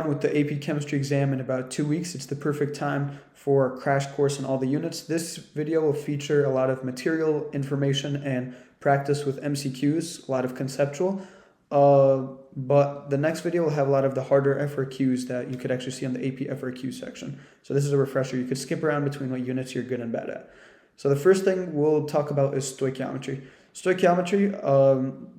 done with the AP Chemistry exam in about 2 weeks. It's the perfect time for a crash course in all the units. This video will feature a lot of material information and practice with MCQs, a lot of conceptual. But the next video will have a lot of the harder FRQs that you could actually see on the AP FRQ section. So this is a refresher. You could skip around between what units you're good and bad at. So the first thing we'll talk about is stoichiometry. Stoichiometry,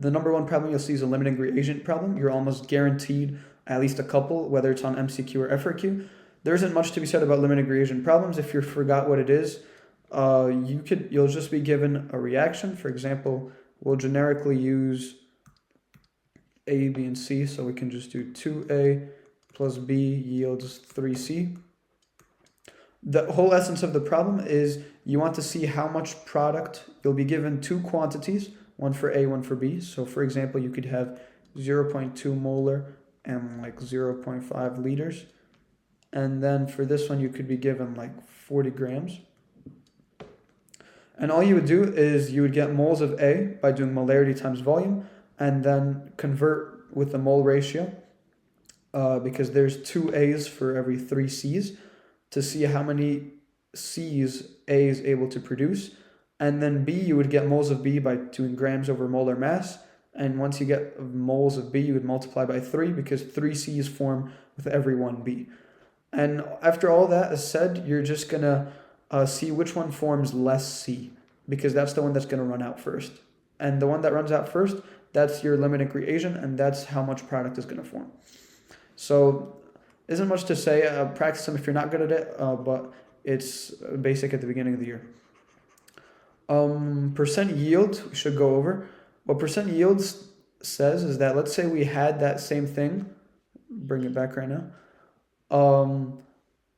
the number one problem you'll see is a limiting reagent problem. You're almost guaranteed at least a couple, whether it's on MCQ or FRQ. There isn't much to be said about limiting reagent problems. If you forgot what it is, you'll just be given a reaction. For example, we'll generically use A, B, and C. So we can just do 2A plus B yields 3C. The whole essence of the problem is you want to see how much product. You'll be given two quantities, one for A, one for B. So for example, you could have 0.2 molar and like 0.5 liters. And then for this one, you could be given like 40 grams. And all you would do is you would get moles of A by doing molarity times volume and then convert with the mole ratio because there's 2 A's for every 3 C's to see how many C's A is able to produce. And then B, you would get moles of B by doing grams over molar mass. And once you get moles of B, you would multiply by 3 because 3 C's form with every 1 B. And after all that is said, you're just going to see which one forms less C because that's the one that's going to run out first. And the one that runs out first, that's your limiting reagent, and that's how much product is going to form. So isn't much to say. Practice them if you're not good at it, but it's basic at the beginning of the year. Percent yield, we should go over. What percent yield says is that let's say we had that same thing, bring it back right now,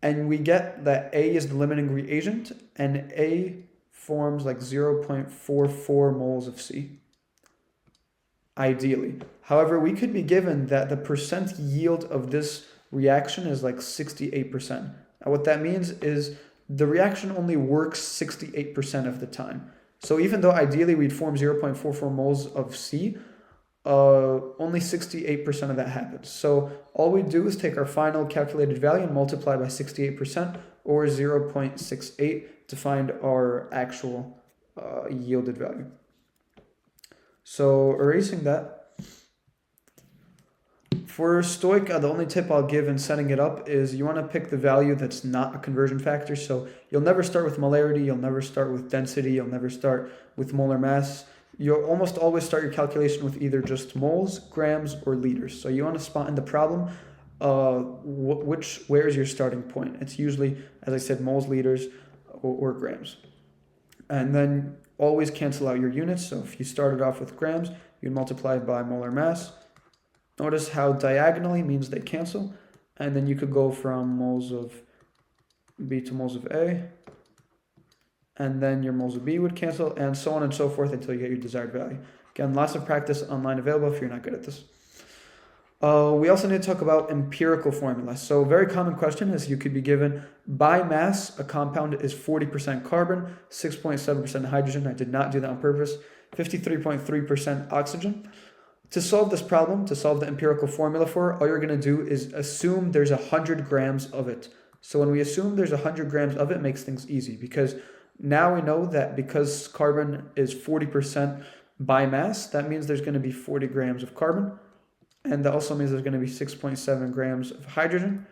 and we get that A is the limiting reagent, and A forms like 0.44 moles of C, ideally. However, we could be given that the percent yield of this reaction is like 68%. Now what that means is the reaction only works 68% of the time. So even though ideally we'd form 0.44 moles of C, only 68% of that happens. So all we do is take our final calculated value and multiply by 68% or 0.68 to find our actual yielded value. So erasing that. For stoich, the only tip I'll give in setting it up is you want to pick the value that's not a conversion factor. So you'll never start with molarity, you'll never start with density, you'll never start with molar mass. You'll almost always start your calculation with either just moles, grams, or liters. So you want to spot in the problem where is your starting point. It's usually, as I said, moles, liters, or grams. And then always cancel out your units. So if you started off with grams, you'd multiply by molar mass. Notice how diagonally means they cancel. And then you could go from moles of B to moles of A. And then your moles of B would cancel, and so on and so forth until you get your desired value. Again, lots of practice online available if you're not good at this. We also need to talk about empirical formulas. So a very common question is you could be given by mass, a compound is 40% carbon, 6.7% hydrogen. I did not do that on purpose. 53.3% oxygen. To solve this problem, to solve the empirical formula for it, all you're going to do is assume there's 100 grams of it. So when we assume there's 100 grams of it, it makes things easy because now we know that because carbon is 40% by mass, that means there's going to be 40 grams of carbon. And that also means there's going to be 6.7 grams of hydrogen.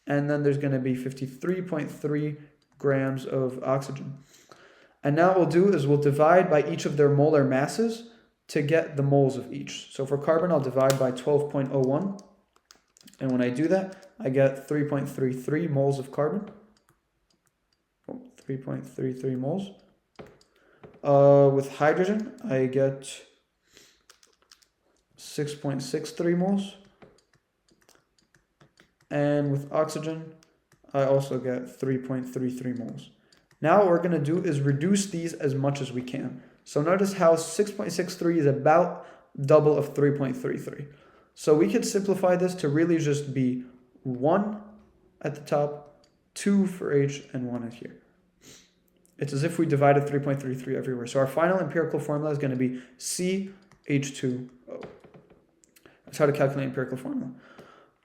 And then there's going to be 53.3 grams of oxygen. And now what we'll do is we'll divide by each of their molar masses to get the moles of each. So for carbon, I'll divide by 12.01. And when I do that, I get 3.33 moles of carbon. 3.33 moles. With hydrogen, I get 6.63 moles. And with oxygen, I also get 3.33 moles. Now what we're going to do is reduce these as much as we can. So notice how 6.63 is about double of 3.33. So we could simplify this to really just be 1 at the top, 2 for H, and 1 here. It's as if we divided 3.33 everywhere. So our final empirical formula is going to be CH2O. That's how to calculate empirical formula.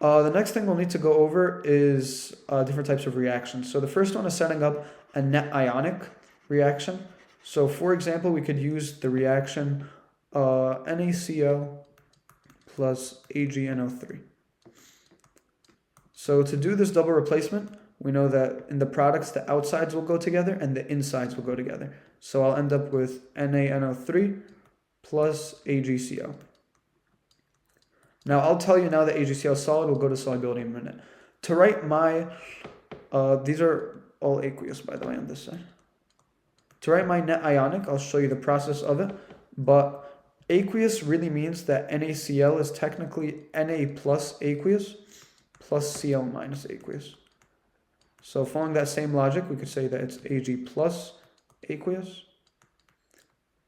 The next thing we'll need to go over is different types of reactions. So the first one is setting up a net ionic reaction. So for example, we could use the reaction NaCl plus AgNO3. So to do this double replacement, we know that in the products, the outsides will go together and the insides will go together. So I'll end up with NaNO3 plus AgCl. Now I'll tell you now that AgCl is solid. We'll go to solubility in a minute. To write my, these are all aqueous by the way on this side. To write my net ionic, I'll show you the process of it. But aqueous really means that NaCl is technically Na plus aqueous plus Cl minus aqueous. So following that same logic, we could say that it's Ag plus aqueous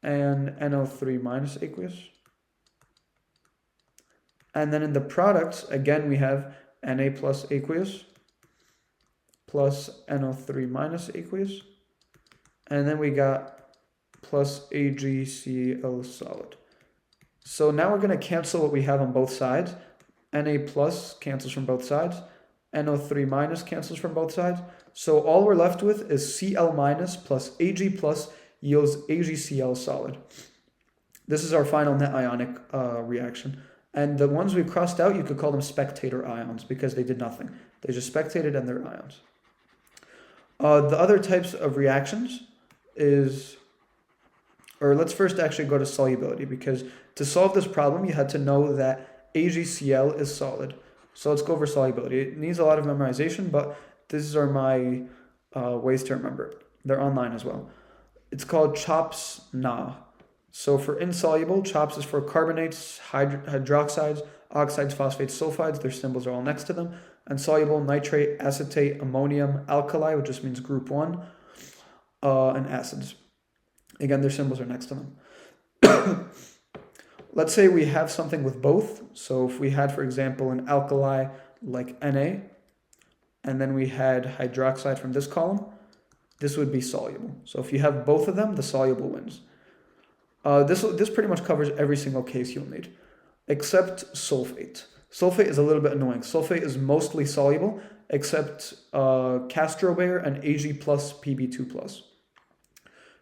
and NO3 minus aqueous. And then in the products, again, we have Na plus aqueous plus NO3 minus aqueous. And then we got plus AgCl solid. So now we're going to cancel what we have on both sides. Na plus cancels from both sides. NO3 minus cancels from both sides. So all we're left with is Cl minus plus Ag plus yields AgCl solid. This is our final net ionic reaction. And the ones we crossed out, you could call them spectator ions because they did nothing. They just spectated and they're ions. The other types of reactions is, or let's first actually go to solubility, because to solve this problem, you had to know that AgCl is solid. So let's go over solubility. It needs a lot of memorization, but these are my ways to remember. They're online as well. It's called CHOPS Na. So for insoluble, CHOPS is for carbonates, hydroxides, oxides, phosphates, sulfides. Their symbols are all next to them. And soluble, nitrate, acetate, ammonium, alkali, which just means group 1, and acids. Again, their symbols are next to them. Let's say we have something with both. So if we had, for example, an alkali like Na, and then we had hydroxide from this column, this would be soluble. So if you have both of them, the soluble wins. This pretty much covers every single case you'll need, except sulfate. Sulfate is a little bit annoying. Sulfate is mostly soluble, except Castrobare and Ag plus Pb2 plus.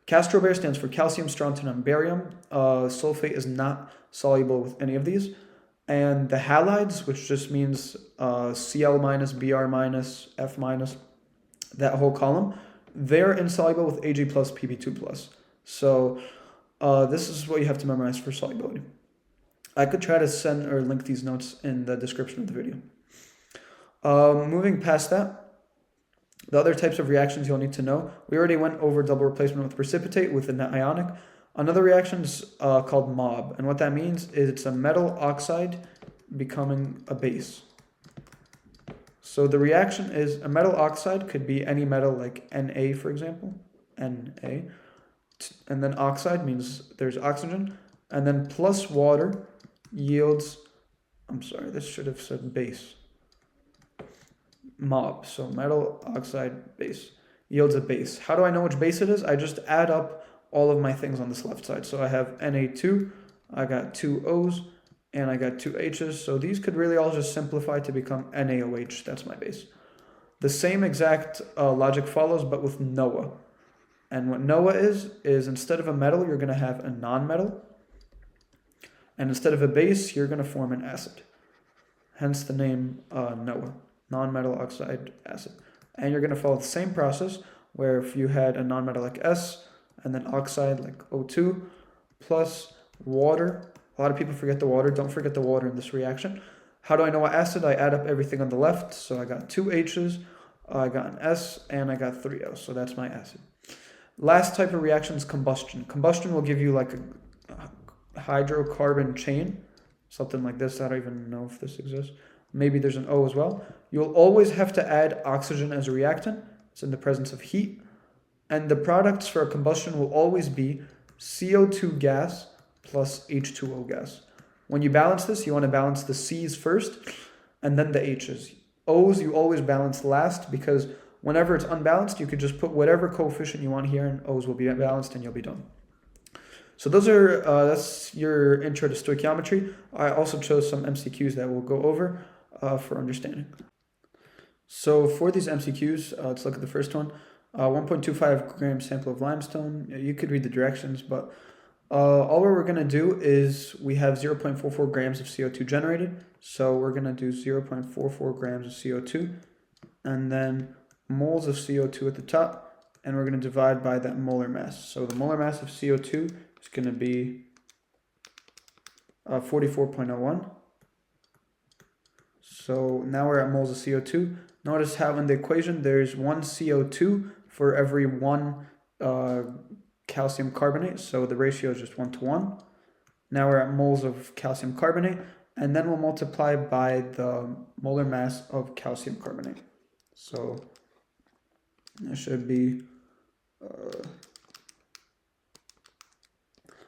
Castrobare stands for calcium, strontium, and barium. Sulfate is not soluble with any of these. And the halides, which just means Cl minus, Br minus, F minus, that whole column, they're insoluble with Ag plus Pb2 plus. So this is what you have to memorize for solubility. I could try to send or link these notes in the description of the video. Moving past that, the other types of reactions you'll need to know. We already went over double replacement with precipitate with the net ionic. Another reaction is called MOB, and what that means is it's a metal oxide becoming a base. So the reaction is a metal oxide could be any metal like Na, for example, Na. And then oxide means there's oxygen, and then plus water yields, I'm sorry, this should have said base. MOB, so metal oxide base, yields a base. How do I know which base it is? I just add up all of my things on this left side. So I have Na2, I got 2 O's, and I got 2 H's. So these could really all just simplify to become NaOH. That's my base. The same exact logic follows, but with NOA. And what NOA is instead of a metal, you're going to have a non-metal. And instead of a base, you're going to form an acid. Hence the name NOA, non-metal oxide acid. And you're going to follow the same process where if you had a non-metal like S and then oxide like O2 plus water. A lot of people forget the water. Don't forget the water in this reaction. How do I know what acid? I add up everything on the left. So I got 2 H's, I got an S, and I got 3 O's. So that's my acid. Last type of reaction is combustion. Combustion will give you like a hydrocarbon chain, something like this. I don't even know if this exists. Maybe there's an O as well. You'll always have to add oxygen as a reactant. It's in the presence of heat. And the products for a combustion will always be CO2 gas plus H2O gas. When you balance this, you want to balance the C's first and then the H's. O's you always balance last because whenever it's unbalanced, you could just put whatever coefficient you want here and O's will be balanced and you'll be done. So those are that's your intro to stoichiometry. I also chose some MCQs that we'll go over. for understanding. So for these MCQs, let's look at the first one. 1.25 gram sample of limestone. You could read the directions, but all we're going to do is we have 0.44 grams of CO2 generated. So we're going to do 0.44 grams of CO2 and then moles of CO2 at the top. And we're going to divide by that molar mass. So the molar mass of CO2 is going to be 44.01. So now we're at moles of CO2. Notice how in the equation there's one CO2 for every one calcium carbonate. So the ratio is just 1 to 1. Now we're at moles of calcium carbonate. And then we'll multiply by the molar mass of calcium carbonate. So it should be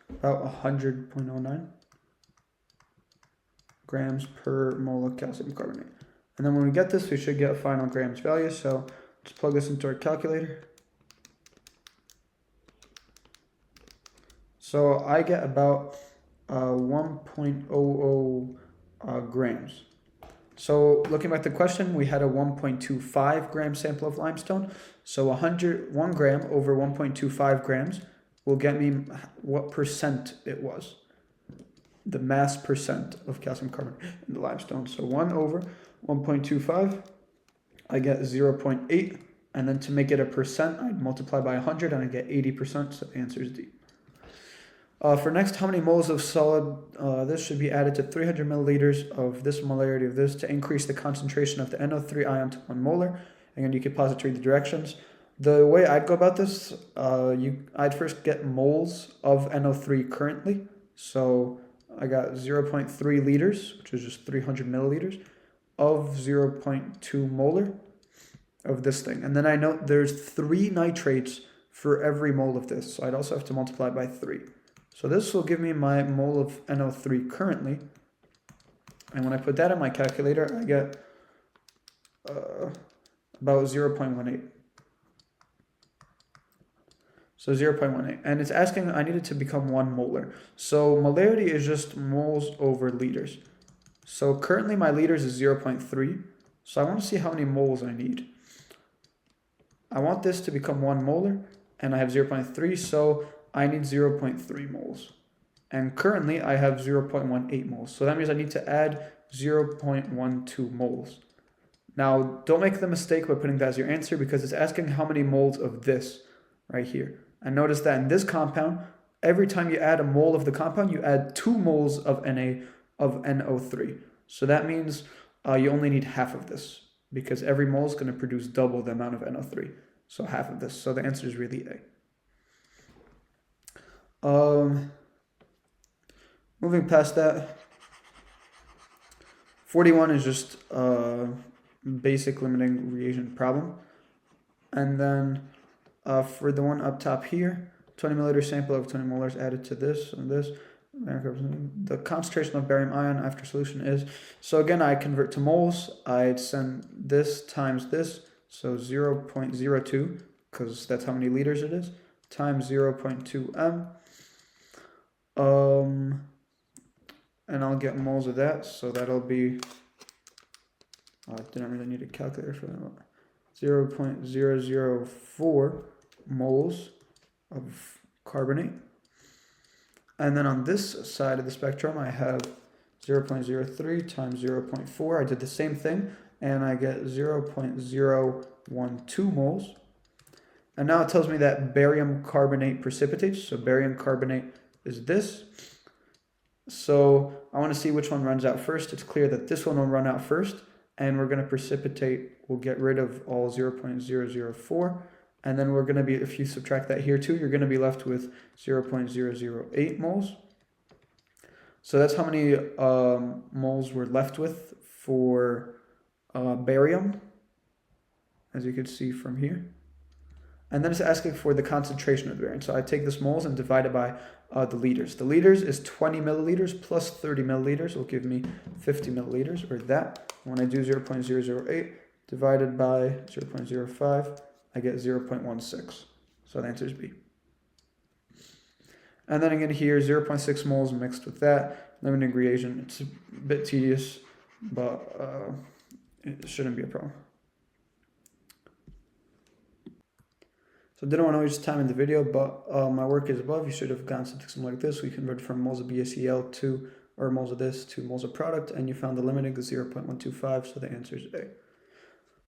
about 100.09 grams per mole of calcium carbonate. And then when we get this, we should get a final grams value. So just plug this into our calculator. So I get about 1.00 grams. So looking at the question, we had a 1.25 gram sample of limestone. So 1 gram over 1.25 grams will get me what percent it was. The mass percent of calcium carbonate in the limestone. So 1 over 1.25, I get 0.8. And then to make it a percent, I'd multiply by 100 and I get 80%. So the answer is D. For next, how many moles of solid, this should be added to 300 milliliters of this molarity of this to increase the concentration of the NO3 ion to 1 molar. Again, you could pause it to read the directions. The way I'd go about this, I'd first get moles of NO3 currently. So I got 0.3 liters, which is just 300 milliliters, of 0.2 molar of this thing. And then I know there's 3 nitrates for every mole of this. So I'd also have to multiply by 3. So this will give me my mole of NO3 currently. And when I put that in my calculator, I get about 0.18. So 0.18. And it's asking, I need it to become 1 molar. So molarity is just moles over liters. So currently my liters is 0.3. So I want to see how many moles I need. I want this to become 1 molar. And I have 0.3. So I need 0.3 moles. And currently I have 0.18 moles. So that means I need to add 0.12 moles. Now, don't make the mistake by putting that as your answer because it's asking how many moles of this right here. And notice that in this compound, every time you add a mole of the compound, you add 2 moles of NO3. So that means you only need half of this because every mole is going to produce double the amount of NO3. So half of this. So the answer is really A. Moving past that, 41 is just a basic limiting reagent problem. And then for the one up top here, 20 milliliter sample of 20 molars added to this and this. The concentration of barium ion after solution is, so again, I convert to moles. I'd send this times this, so 0.02, because that's how many liters it is, times 0.2 m. And I'll get moles of that, so that'll be, I didn't really need a calculator for that, 0.004 moles of carbonate. And then on this side of the spectrum, I have 0.03 times 0.4. I did the same thing, and I get 0.012 moles. And now it tells me that barium carbonate precipitates, so barium carbonate is this. So I want to see which one runs out first. It's clear that this one will run out first, and we're going to precipitate, we'll get rid of all 0.004, and then we're going to be, if you subtract that here too, you're going to be left with 0.008 moles. So that's how many moles we're left with for barium, as you can see from here. And then it's asking for the concentration of the barium. So I take this moles and divide it by the liters. The liters is 20 milliliters plus 30 milliliters will give me 50 milliliters, or that. When I do 0.008 divided by 0.05, I get 0.16. So the answer is B. And then again here, 0.6 moles mixed with that. Limiting reagent, it's a bit tedious. but it shouldn't be a problem. So I didn't want to waste time in the video, but my work is above. You should have gotten something like this. We converted from moles of BaCl to, or moles of this to moles of product, and you found the limiting is 0.125, so the answer is A.